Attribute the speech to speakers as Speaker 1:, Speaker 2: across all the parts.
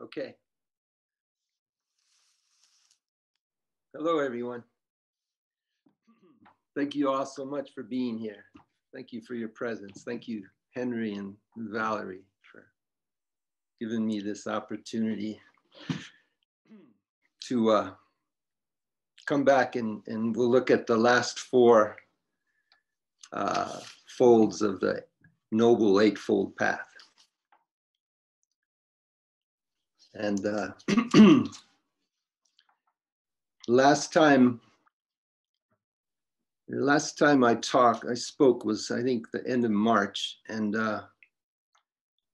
Speaker 1: Okay. Hello, everyone. Thank you all so much for being here. Thank you for your presence. Thank you, Henry and Valerie, for giving me this opportunity to come back and we'll look at the last four folds of the Noble Eightfold Path. And last time I spoke was, I think, the end of March. And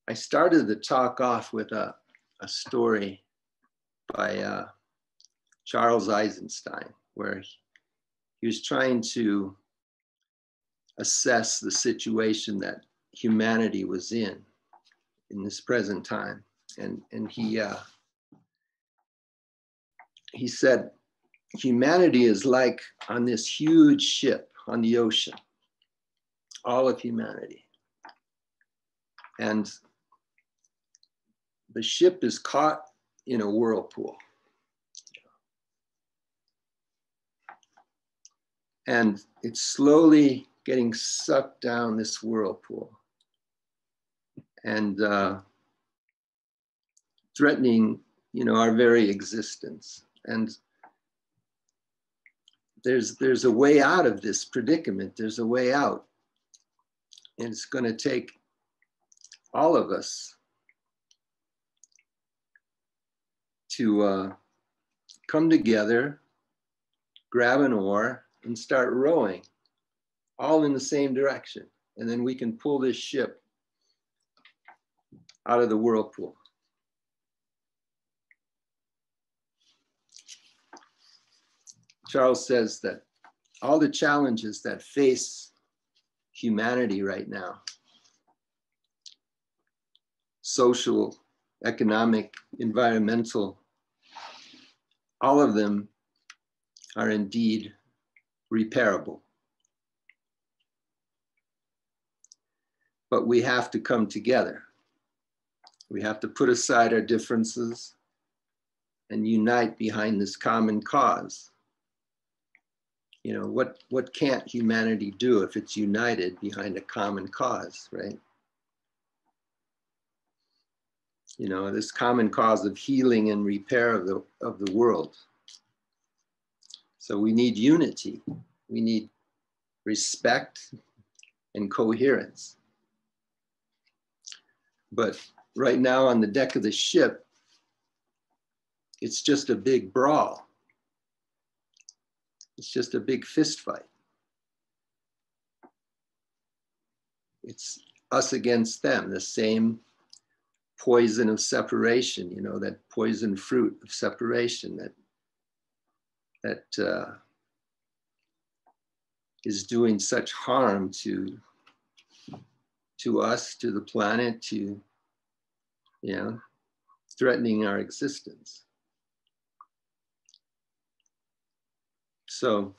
Speaker 1: I started the talk off with a story by Charles Eisenstein, where he was trying to assess the situation that humanity was in this present time. And he said, humanity is like on this huge ship on the ocean, all of humanity. And the ship is caught in a whirlpool. And it's slowly getting sucked down this whirlpool and threatening, our very existence. And there's a way out of this predicament. There's a way out. And it's going to take all of us to come together, grab an oar, and start rowing, all in the same direction. And then we can pull this ship out of the whirlpool. Charles says that all the challenges that face humanity right now, social, economic, environmental, all of them are indeed repairable. But we have to come together. We have to put aside our differences and unite behind this common cause. What can't humanity do if it's united behind a common cause, right? This common cause of healing and repair of the world. So we need unity. We need respect and coherence. But right now on the deck of the ship, it's just a big brawl. It's just a big fist fight. It's us against them, the same poison of separation, that poison fruit of separation that is doing such harm to us, to the planet, to, threatening our existence. So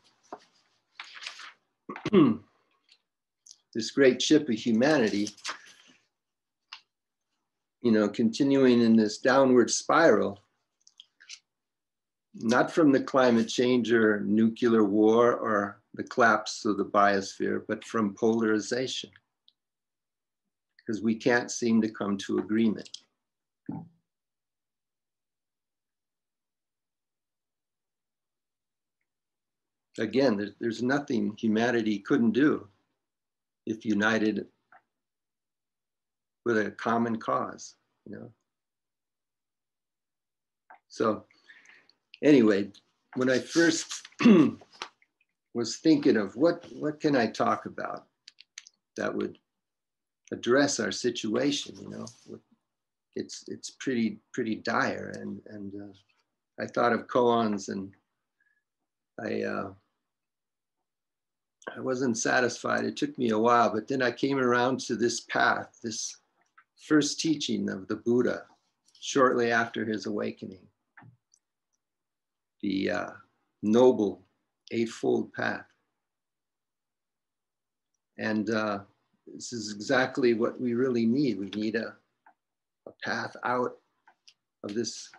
Speaker 1: this great ship of humanity, continuing in this downward spiral, not from the climate change or nuclear war or the collapse of the biosphere, but from polarization, because we can't seem to come to agreement. Again, there's nothing humanity couldn't do if united with a common cause, So anyway, when I first was thinking of what can I talk about that would address our situation, it's pretty dire, and I thought of koans, and I wasn't satisfied. It took me a while, but then I came around to this path, this first teaching of the Buddha shortly after his awakening, the Noble Eightfold Path. And this is exactly what we really need. We need a path out this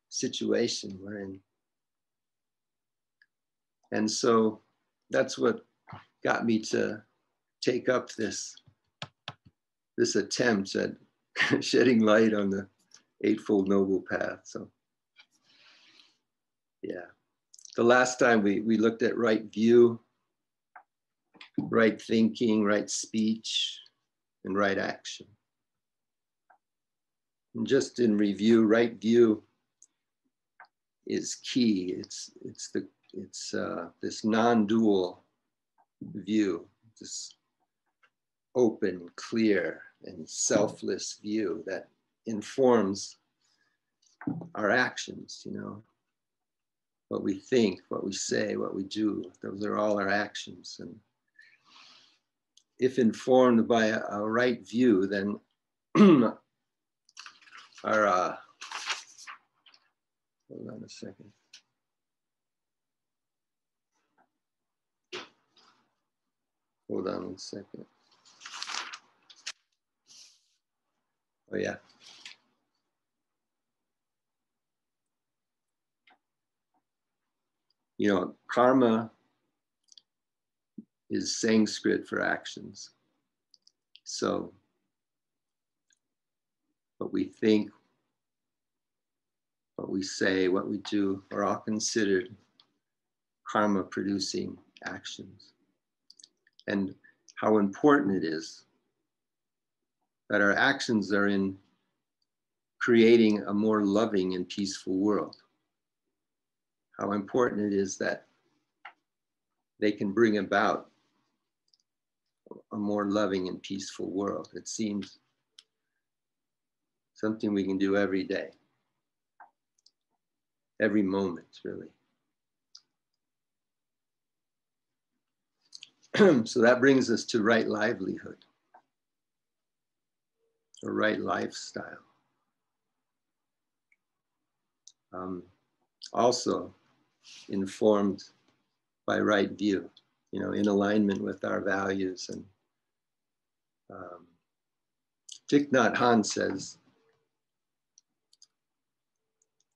Speaker 1: situation we're in. And so that's what got me to take up this attempt at shedding light on the Eightfold Noble Path. So yeah, the last time we looked at right view, right thinking, right speech, and right action. And just in review, right view is key. It's this non-dual view, this open, clear, and selfless view that informs our actions, you know. What we think, what we say, what we do, those are all our actions. And if informed by a right view, then our, hold on a second. Hold on one second. Oh yeah. You know, karma is Sanskrit for actions. So what we think, what we say, what we do are all considered karma producing actions. And how important it is that our actions are in creating a more loving and peaceful world. How important it is that they can bring about a more loving and peaceful world. It seems something we can do every day, every moment, really. So that brings us to right livelihood, or right lifestyle. Also informed by right view, you know, in alignment with our values. And Thich Nhat Hanh says,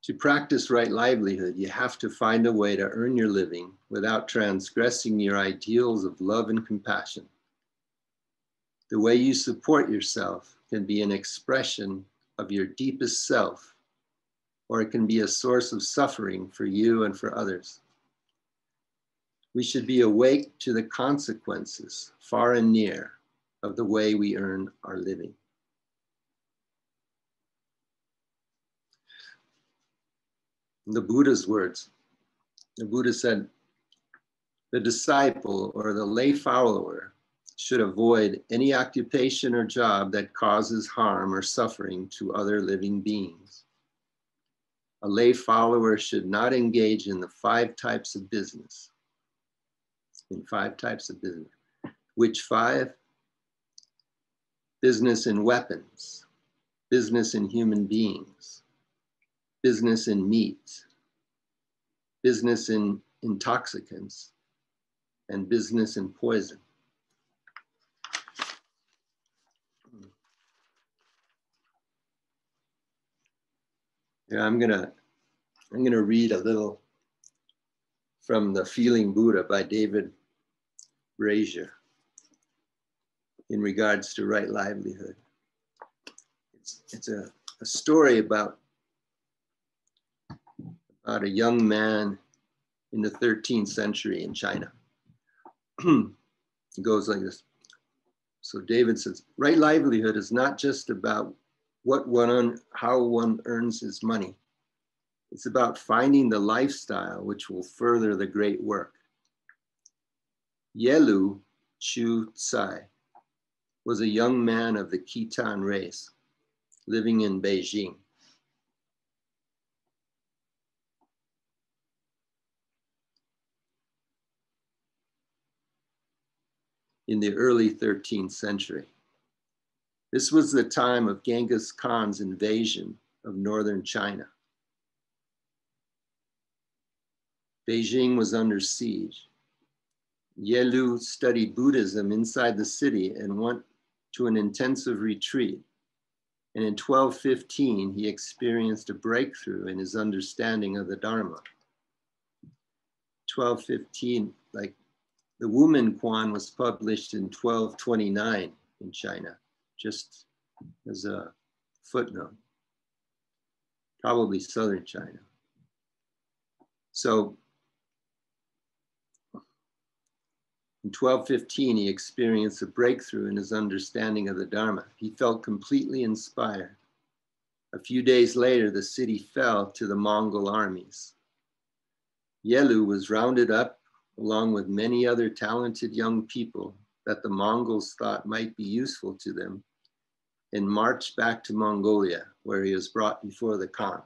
Speaker 1: to practice right livelihood, you have to find a way to earn your living without transgressing your ideals of love and compassion. The way you support yourself can be an expression of your deepest self, or it can be a source of suffering for you and for others. We should be awake to the consequences, far and near, of the way we earn our living. In the Buddha's words, the Buddha said, the disciple or the lay follower should avoid any occupation or job that causes harm or suffering to other living beings. A lay follower should not engage in the 5 types of business. In 5 types of business. Which 5? Business in weapons, business in human beings, business in meat, business in intoxicants, and business in poison. Yeah, I'm gonna read a little from The Feeling Buddha by David Brazier in regards to right livelihood. It's a story about a young man in the 13th century in China. It goes like this. So David says, right livelihood is not just about how one earns his money. It's about finding the lifestyle which will further the great work. Yelu Chu Tsai was a young man of the Khitan race living in Beijing. In the early 13th century. This was the time of Genghis Khan's invasion of northern China. Beijing was under siege. Yelu studied Buddhism inside the city and went to an intensive retreat And in 1215, he experienced a breakthrough in his understanding of the Dharma. 1215, like the Wumen Quan was published in 1229 in China, just as a footnote, probably southern China. So in 1215, he experienced a breakthrough in his understanding of the Dharma. He felt completely inspired. A few days later, the city fell to the Mongol armies. Yelu was rounded up along with many other talented young people that the Mongols thought might be useful to them, and marched back to Mongolia, where he was brought before the Khan.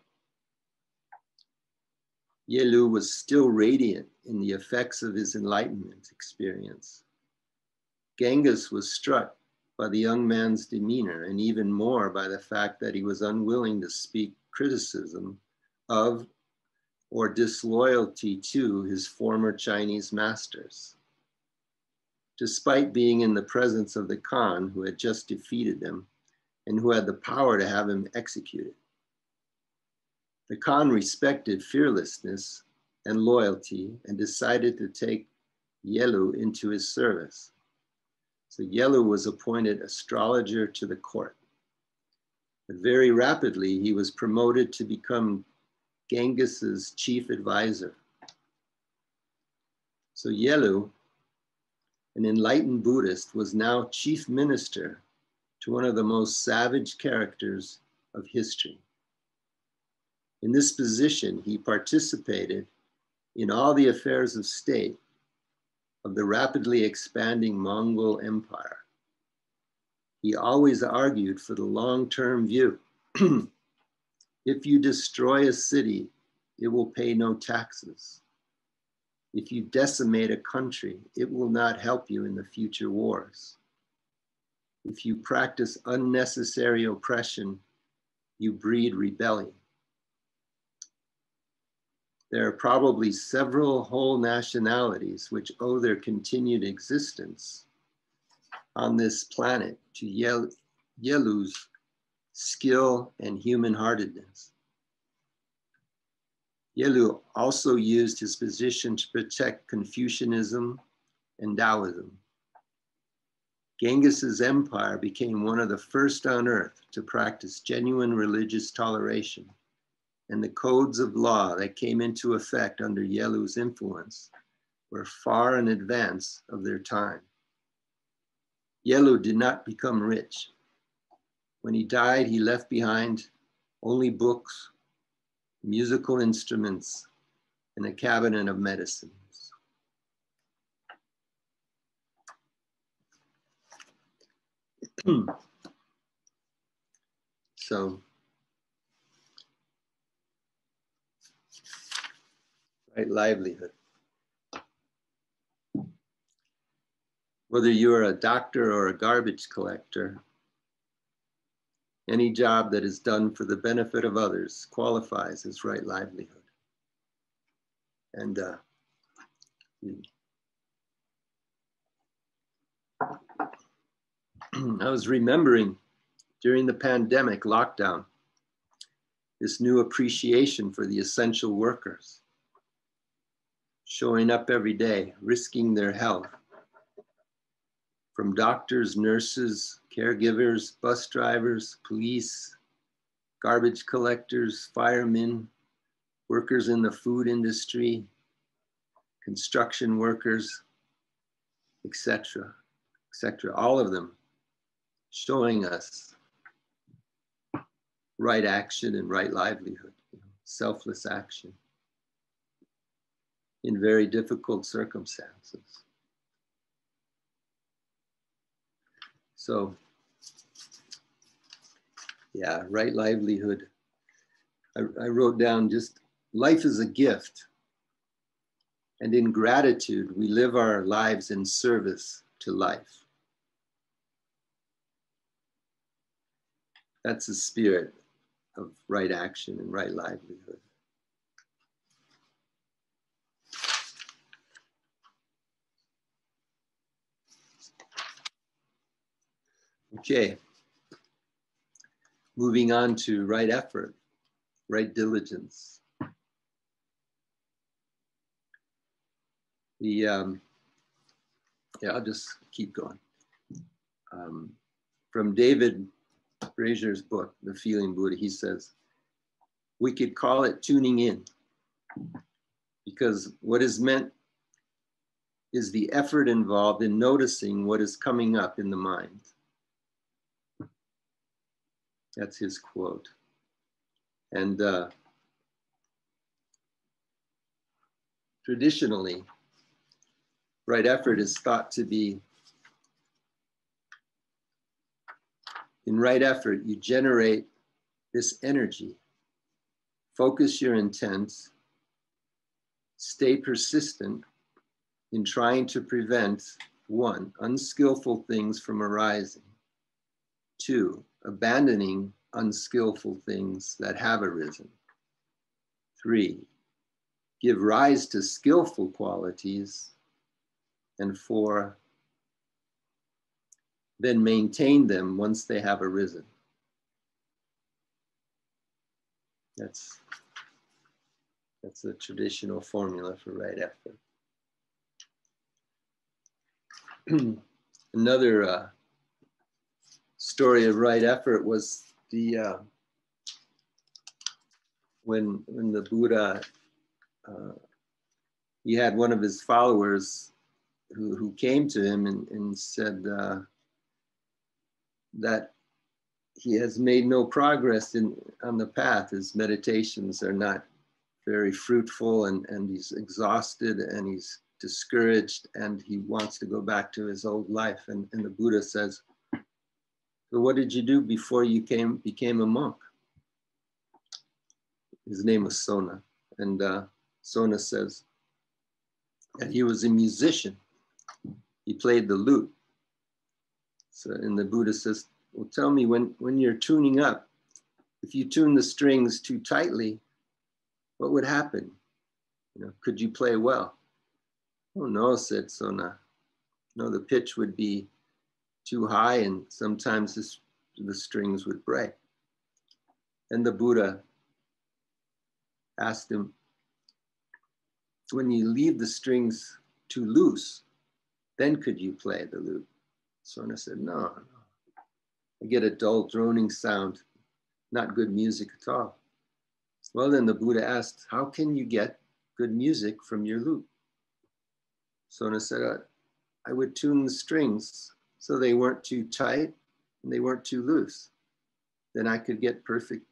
Speaker 1: Yelu was still radiant in the effects of his enlightenment experience. Genghis was struck by the young man's demeanor, and even more by the fact that he was unwilling to speak criticism of or disloyalty to his former Chinese masters. Despite being in the presence of the Khan, who had just defeated him and who had the power to have him executed. The Khan respected fearlessness and loyalty and decided to take Yelu into his service. So Yelu was appointed astrologer to the court. But very rapidly, he was promoted to become Genghis's chief advisor. So Yelu, an enlightened Buddhist, was now chief minister to one of the most savage characters of history. In this position, he participated in all the affairs of state of the rapidly expanding Mongol Empire. He always argued for the long-term view. If you destroy a city, it will pay no taxes. If you decimate a country, it will not help you in the future wars. If you practice unnecessary oppression, you breed rebellion. There are probably several whole nationalities which owe their continued existence on this planet to Yelu's skill and human-heartedness. Yelu also used his position to protect Confucianism and Taoism. Genghis's empire became one of the first on earth to practice genuine religious toleration, and the codes of law that came into effect under Yelu's influence were far in advance of their time. Yelu did not become rich. When he died, he left behind only books, musical instruments, and a cabinet of medicines. So, right livelihood. Whether you're a doctor or a garbage collector, any job that is done for the benefit of others qualifies as right livelihood. And I was remembering during the pandemic lockdown, this new appreciation for the essential workers, showing up every day, risking their health, from doctors, nurses, caregivers, bus drivers, police, garbage collectors, firemen, workers in the food industry, construction workers, etc., etc. All of them showing us right action and right livelihood, selfless action in very difficult circumstances. So, yeah, right livelihood. I wrote down just life is a gift. And in gratitude, we live our lives in service to life. That's the spirit of right action and right livelihood. Okay. moving on to right effort, right diligence. Yeah, I'll just keep going. From David Frazier's book, The Feeling Buddha, he says, we could call it tuning in, because what is meant is the effort involved in noticing what is coming up in the mind. That's his quote. And traditionally, right effort is thought to be, in right effort, you generate this energy, focus your intent, stay persistent in trying to prevent, 1, unskillful things from arising, 2, abandoning unskillful things that have arisen, 3, give rise to skillful qualities, and 4, then maintain them once they have arisen. That's a traditional formula for right effort. Another story of right effort was the when the Buddha, he had one of his followers who came to him and said that he has made no progress on the path. His meditations are not very fruitful, and he's exhausted and he's discouraged, and he wants to go back to his old life. And the Buddha says, so what did you do before you became a monk? His name was Sona. And Sona says that he was a musician. He played the lute. So, and the Buddha says, well, tell me, when you're tuning up, if you tune the strings too tightly, what would happen? Could you play well? Oh no, said Sona. No, the pitch would be too high, and sometimes the strings would break. And the Buddha asked him, when you leave the strings too loose, then could you play the lute? Sona said, no. I get a dull droning sound, not good music at all. Well, then the Buddha asked, how can you get good music from your lute? Sona said, I would tune the strings so they weren't too tight and they weren't too loose. Then I could get perfect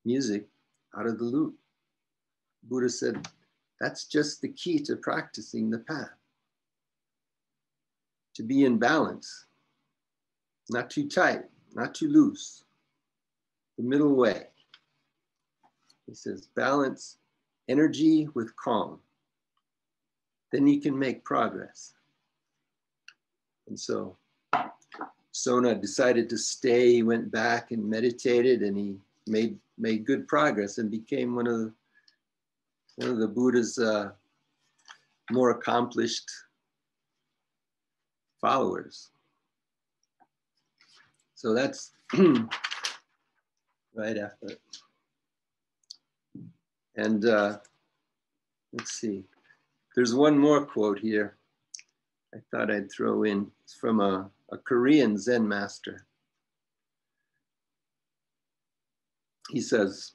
Speaker 1: music out of the lute. Buddha said, that's just the key to practicing the path. To be in balance, not too tight, not too loose, the middle way. He says, balance energy with calm. Then you can make progress. And so Sona decided to stay. He went back and meditated, and he made good progress and became one of the Buddha's more accomplished followers. So that's right effort. And let's see. There's one more quote here I thought I'd throw in. It's from a Korean Zen master. He says,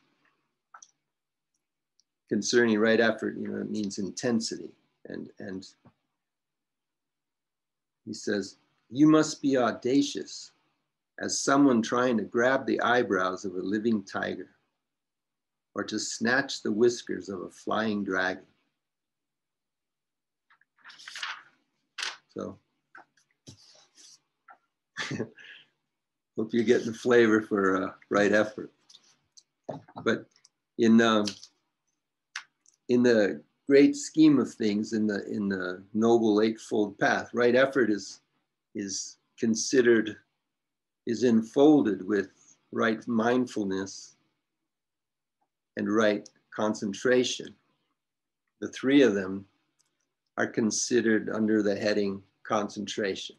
Speaker 1: concerning right effort, it means intensity. And he says, you must be audacious as someone trying to grab the eyebrows of a living tiger or to snatch the whiskers of a flying dragon. So, hope you're getting the flavor for right effort. But in the great scheme of things, in the noble Eightfold Path, right effort is considered, is enfolded with right mindfulness and right concentration. The three of them are considered under the heading concentration.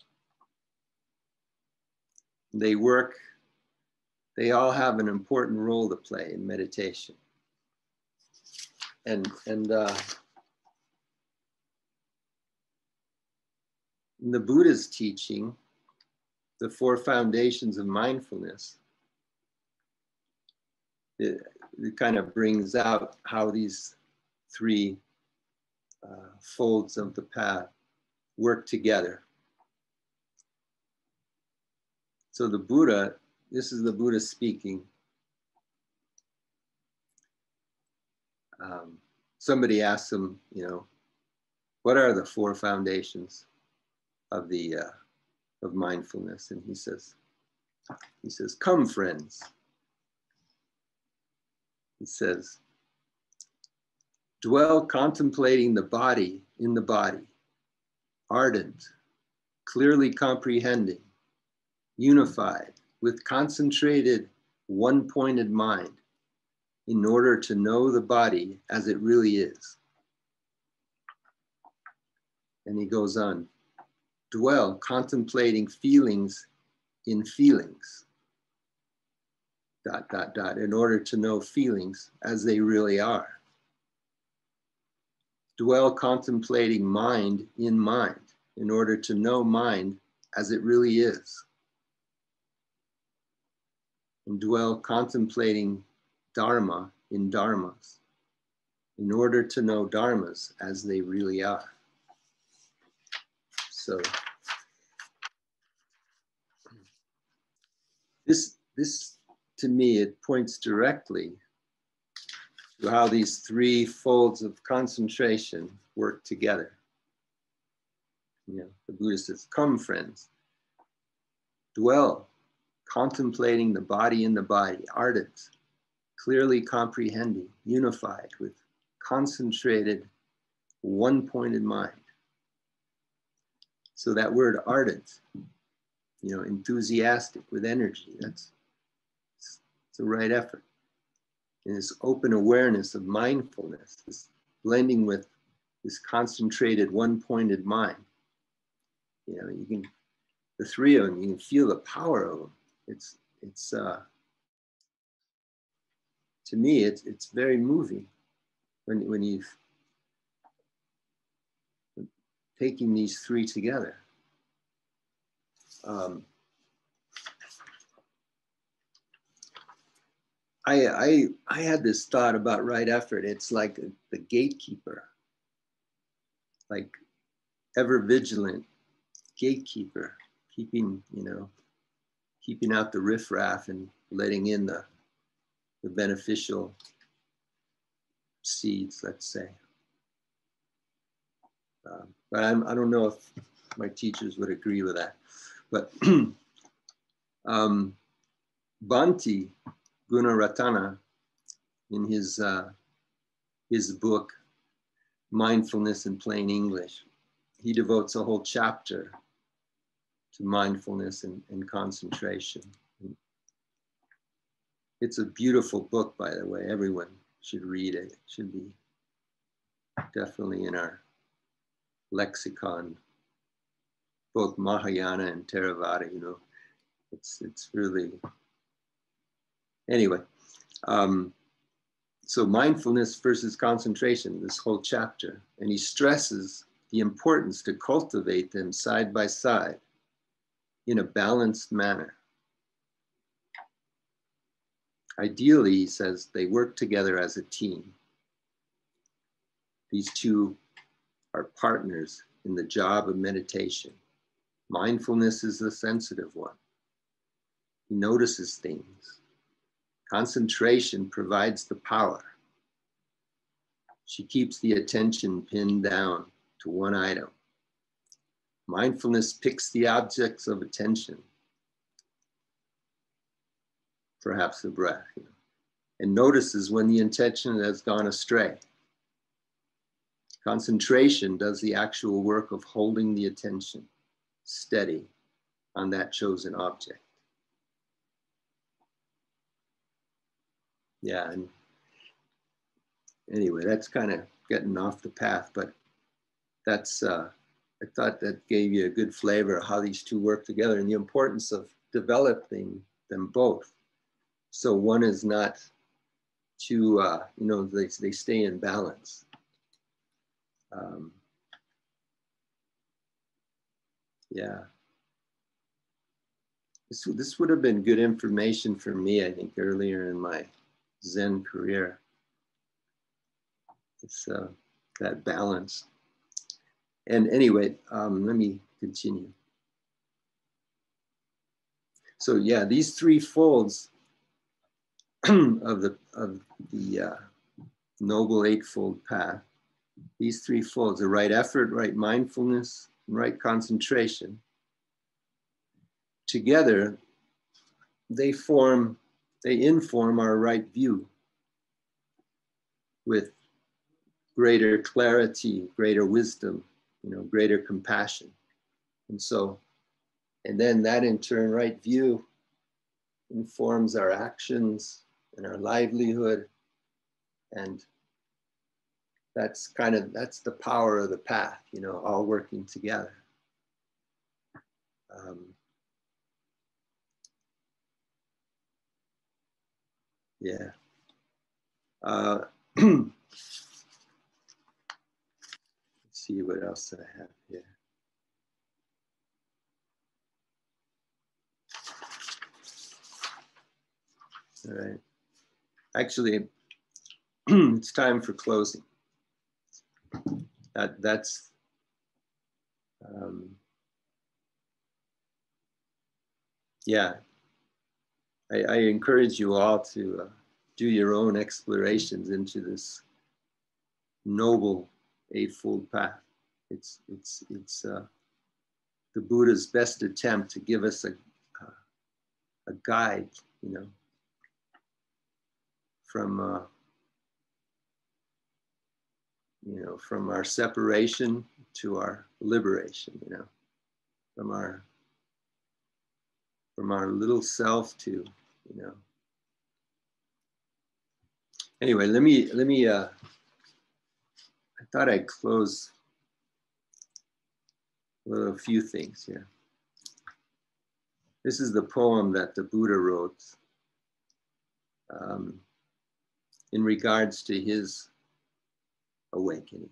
Speaker 1: They work they all have an important role to play in meditation. And in the Buddha's teaching, the 4 foundations of mindfulness, it kind of brings out how these 3 folds of the path work together. So the Buddha, this is the Buddha speaking. Somebody asked him, what are the 4 foundations of the of mindfulness? And he says, come, friends. He says, dwell contemplating the body in the body, ardent, clearly comprehending, unified, with concentrated, one-pointed mind, in order to know the body as it really is. And he goes on, dwell contemplating feelings in feelings, ... in order to know feelings as they really are. Dwell contemplating mind in mind, in order to know mind as it really is. And dwell contemplating Dharma in dharmas, in order to know dharmas as they really are. So this to me, it points directly to how these 3 folds of concentration work together. The Buddha says, come, friends, dwell contemplating the body in the body, ardent, clearly comprehending, unified, with concentrated, one-pointed mind. So that word ardent, enthusiastic, with energy, it's the right effort. And this open awareness of mindfulness, this blending with this concentrated, one-pointed mind. You can, the 3 of them, you can feel the power of them. It's to me, it's very moving when you've taking these 3 together. I had this thought about right effort. It's like the gatekeeper, like ever vigilant gatekeeper, keeping out the riffraff and letting in the beneficial seeds, let's say. But I don't know if my teachers would agree with that. But Bhante Gunaratana, in his book, Mindfulness in Plain English, he devotes a whole chapter to mindfulness and concentration. It's a beautiful book, by the way. Everyone should read it. It should be definitely in our lexicon, both Mahayana and Theravada. It's really, anyway. So mindfulness versus concentration, this whole chapter, and he stresses the importance to cultivate them side by side in a balanced manner. Ideally, he says, they work together as a team. These 2 are partners in the job of meditation. Mindfulness is the sensitive one. He notices things. Concentration provides the power. She keeps the attention pinned down to one item. Mindfulness picks the objects of attention, perhaps the breath, and notices when the intention has gone astray. Concentration does the actual work of holding the attention steady on that chosen object. Yeah, and anyway, that's kind of getting off the path, but that's, I thought that gave you a good flavor of how these 2 work together and the importance of developing them both so one is not too, they stay in balance. Yeah. This would have been good information for me, I think, earlier in my Zen career. It's that balance. And anyway, let me continue. So yeah, these three folds of the Noble Eightfold Path, these three folds, the right effort, right mindfulness, and right concentration, together, they inform our right view with greater clarity, greater wisdom, greater compassion. And then that in turn, right view informs our actions and our livelihood. And that's the power of the path, all working together. Yeah. Let's see what else I have here. All right. Actually, it's time for closing. That's yeah. I encourage you all to do your own explorations into this noble Eightfold Path. It's the Buddha's best attempt to give us a guide, from from our separation to our liberation, from our little self to, Anyway, let me I thought I'd close with a few things here. This is the poem that the Buddha wrote in regards to his awakening.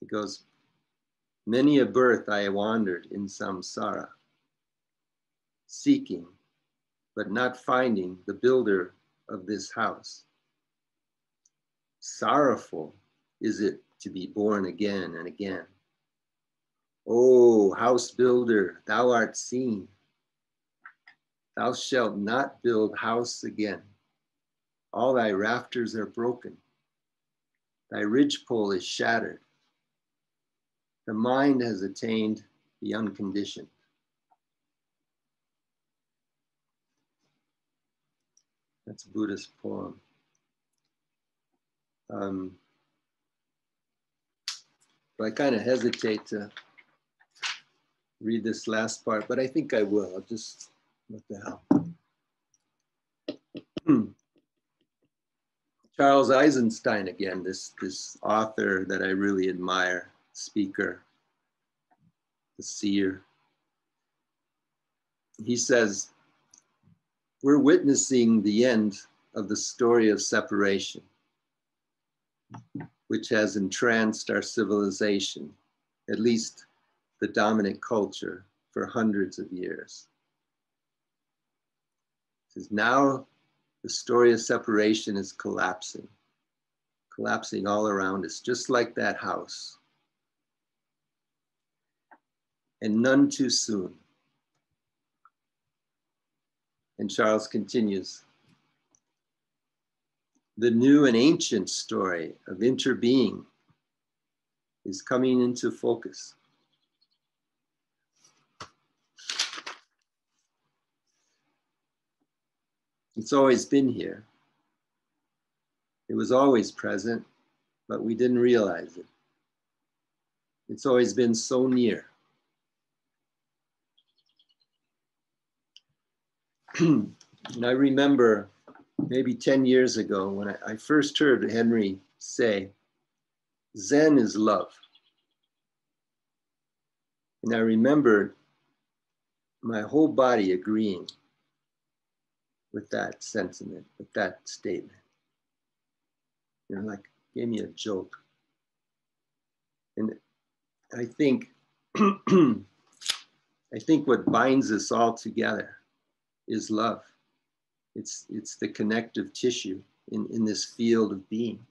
Speaker 1: It goes, many a birth I wandered in samsara, seeking, but not finding the builder of this house. Sorrowful is it to be born again and again. O house builder, thou art seen. Thou shalt not build house again. All thy rafters are broken. Thy ridgepole is shattered. The mind has attained the unconditioned. That's a Buddhist poem. But I kind of hesitate to read this last part, but I think I will. I'll just, what the hell. Charles Eisenstein again, this author that I really admire, speaker, the seer. He says, we're witnessing the end of the story of separation, which has entranced our civilization, at least the dominant culture, for hundreds of years. He says, now the story of separation is collapsing all around us, just like that house. And none too soon. And Charles continues, the new and ancient story of interbeing is coming into focus. It's always been here. It was always present, but we didn't realize it. It's always been so near. And I remember maybe 10 years ago when I first heard Henry say, Zen is love. And I remembered my whole body agreeing with that sentiment, with that statement. You know, like gave me a jolt. And I think, I think what binds us all together is love. It's the connective tissue in this field of being.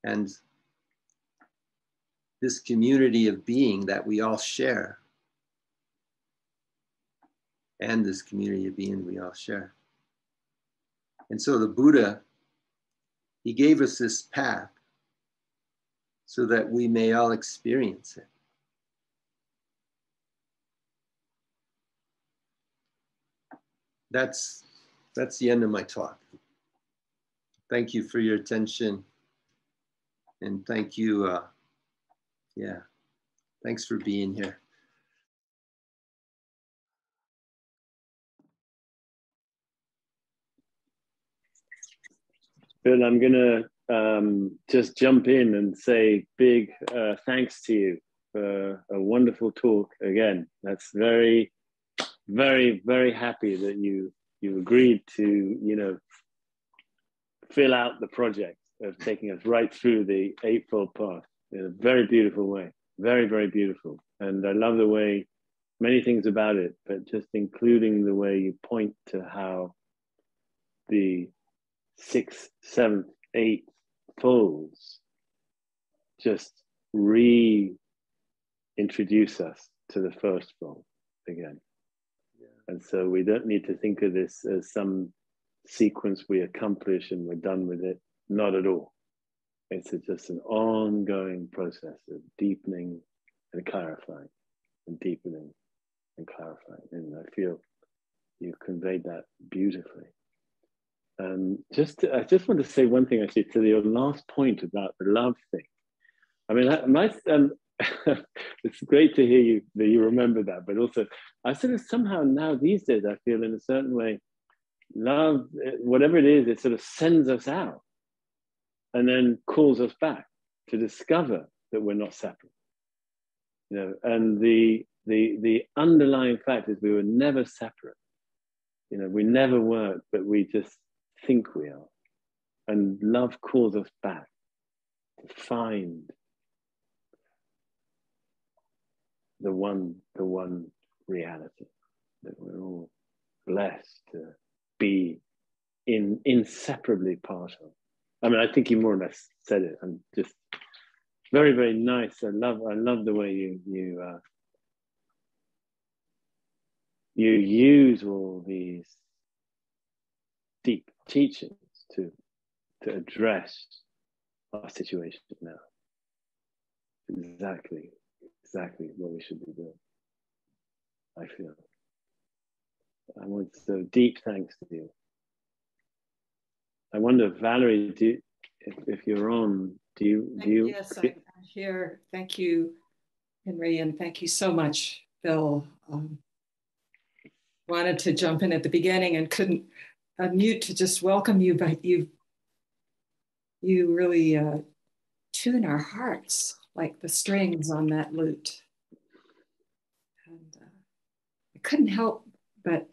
Speaker 1: And this community of being that we all share, and this community of being we all share. And so the Buddha, he gave us this path so that we may all experience it. That's the end of my talk. Thank you for your attention. And thank you, thanks for being here.
Speaker 2: Bill, I'm gonna just jump in and say big thanks to you for a wonderful talk again. That's very, very, very happy that you agreed to, you know, fill out the project of taking us right through the Eightfold Path in a very beautiful way. Very, very beautiful. And I love the way, many things about it, but just including the way you point to how the 6th, 7th, 8th folds just reintroduce us to the first fold again. Yeah. And so we don't need to think of this as some sequence we accomplish and we're done with it. Not at all. It's just an ongoing process of deepening and clarifying, and deepening and clarifying. And I feel you've conveyed that beautifully. I just want to say one thing actually to your last point about the love thing. I mean, it's great to hear you that you remember that, but also I sort of somehow now these days I feel in a certain way, love, whatever it is, it sort of sends us out and then calls us back to discover that we're not separate. You know, and the underlying fact is we were never separate. You know, we never were, but we just think we are. And love calls us back to find the one reality that we're all blessed to be inseparably part of. I mean, I think you more or less said it. And just very, very nice. I love the way you use all these deep teachings to address our situation now. Exactly what we should be doing, I feel. I want so deep thanks to you. I wonder, Valerie, if you're on, do you?
Speaker 3: Yes, I'm here. Thank you, Henry, and thank you so much, Bill. Wanted to jump in at the beginning and couldn't unmute to just welcome you, but you really tune our hearts like the strings on that lute. And I couldn't help but,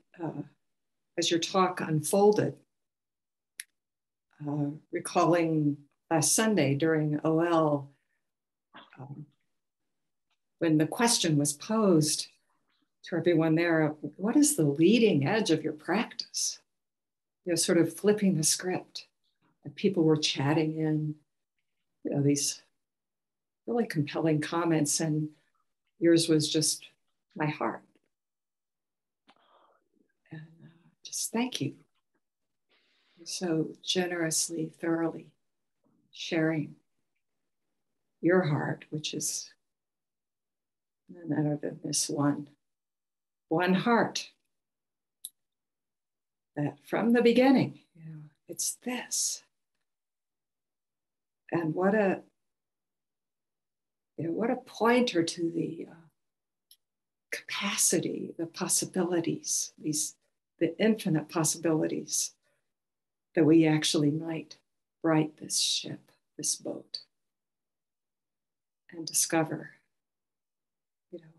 Speaker 3: as your talk unfolded, recalling last Sunday during OL, when the question was posed to everyone there, what is the leading edge of your practice? You know, sort of flipping the script. And people were chatting in, you know, these really compelling comments, and yours was just my heart. And just thank you. You're so generously, thoroughly sharing your heart, which is none other than this one heart. That from the beginning, you know, it's this. And what a pointer to the capacity, the possibilities, the infinite possibilities that we actually might right this ship, this boat, and discover, you know,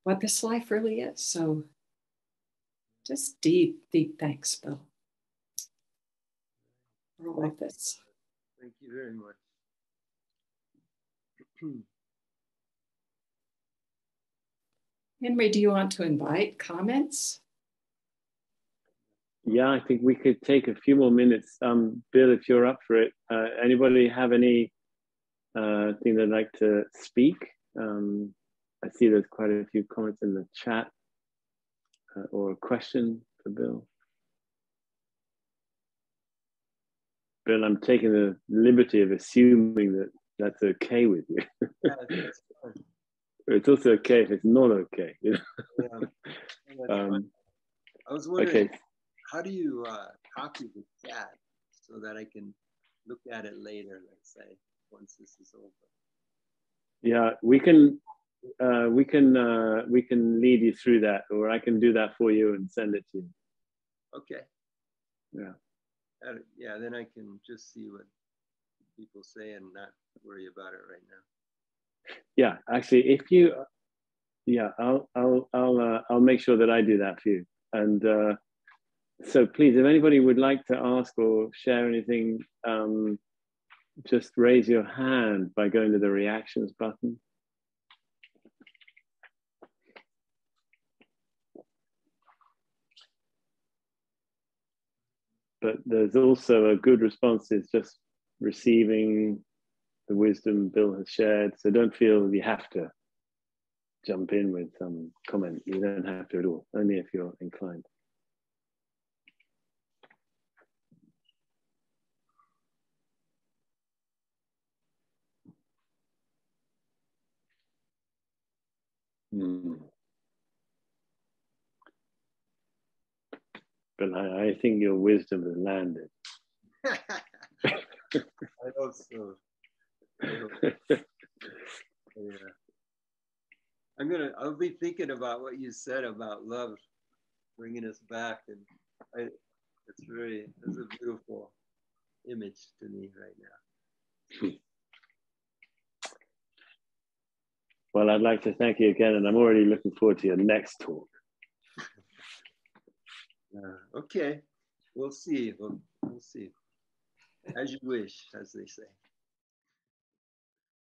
Speaker 3: what this life really is. So just deep, deep thanks, Bill, for all of this.
Speaker 1: Thank you very much.
Speaker 3: Henry, do you want to invite comments?
Speaker 2: Yeah, I think we could take a few more minutes. Bill, if you're up for it, anybody have any thing they'd like to speak? I see there's quite a few comments in the chat or a question for Bill. Bill, I'm taking the liberty of assuming that that's okay with you.
Speaker 1: Yeah, that's fine.
Speaker 2: It's also okay if it's not okay. You know?
Speaker 1: Yeah, I was wondering,
Speaker 2: okay.
Speaker 1: how do you copy the chat so that I can look at it later, let's say, once this is over?
Speaker 2: Yeah, we can lead you through that, or I can do that for you and send it to you. Okay. Yeah.
Speaker 1: Yeah, then I can just see what people say and not worry about it right now.
Speaker 2: Yeah, actually, if you, yeah, I'll make sure that I do that for you. And so please, if anybody would like to ask or share anything, just raise your hand by going to the reactions button. But there's also a good response is just receiving the wisdom Bill has shared. So don't feel you have to jump in with some comment. You don't have to at all, only if you're inclined. But I think your wisdom has landed.
Speaker 1: I hope so. Yeah. I'll be thinking about what you said about love bringing us back, and it's a beautiful image to me right now.
Speaker 2: Well, I'd like to thank you again, and I'm already looking forward to your next talk.
Speaker 1: Okay, we'll see. We'll see. As you wish, as they say.